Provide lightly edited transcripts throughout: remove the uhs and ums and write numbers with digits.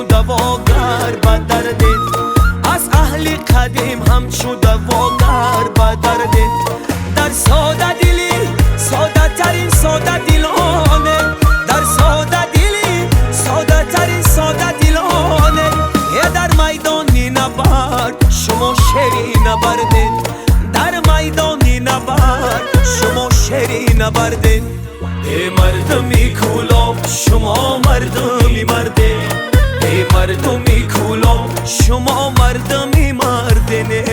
شده واگر به دردت، از اهل قدیم هم شده واگر به دردت. در ساده دلی ساده ترین ساده دلانه، در ساده دلی ساده ترین ساده دلانه. در میدانی نبرد شما شری نبردید، در میدانی نبرد شما شری نبردید. ای مردمی کولاب شما مردمی مرده، ای مردمی کولاب شما مردمی مردنه.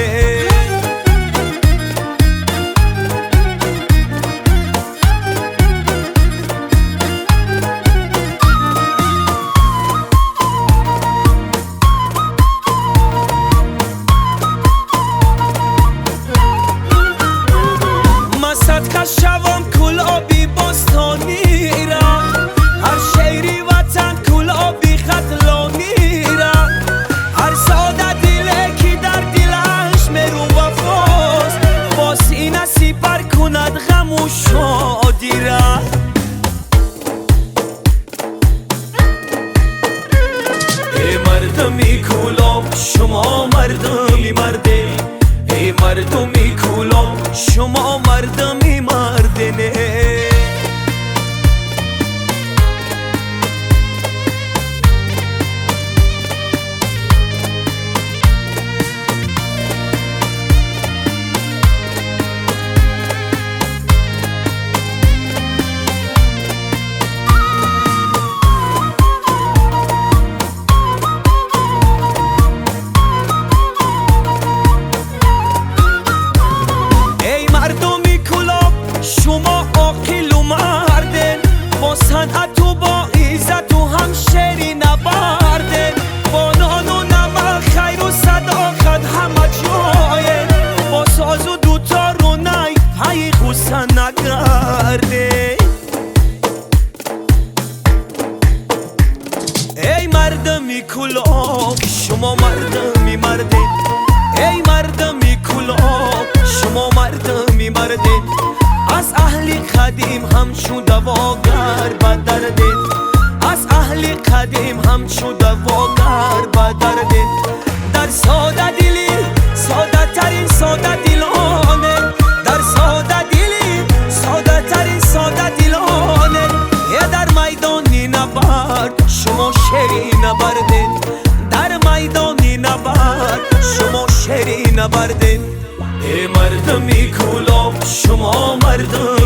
صدقه شوم کلابی بستانی را، هر شهری وطن کلابی خطلانی را. هر ساده دله که در دلش مرو وفاست، با سینه سپر کند غم و شادی را. ای مردمی کلاب شما مردمی مرده، ای مردمی کولاب شما مردمی مردنه. شما عاقل و مردن، با صنعت و با عزت و هم شری نبردن. با نان و نمک خیر و صداقت همه جاین، با ساز و دوتار و نی پی غصه نگرده. ای مردمی کلاب شما مردمی مردن، ای مردمی کلاب شما مردمی مردن. از اهل قدیم هم شده واگر به دردت، از اهل قدیم هم شده واگر به دردت. در ساده دلی ساده ترین ساده دلانه، در ساده دلی ساده ترین ساده دلانه. در میدانی نبرد شما شری نبردید، در میدانی نبرد شما شری نبردید. ای مردمی کولاب شما مردم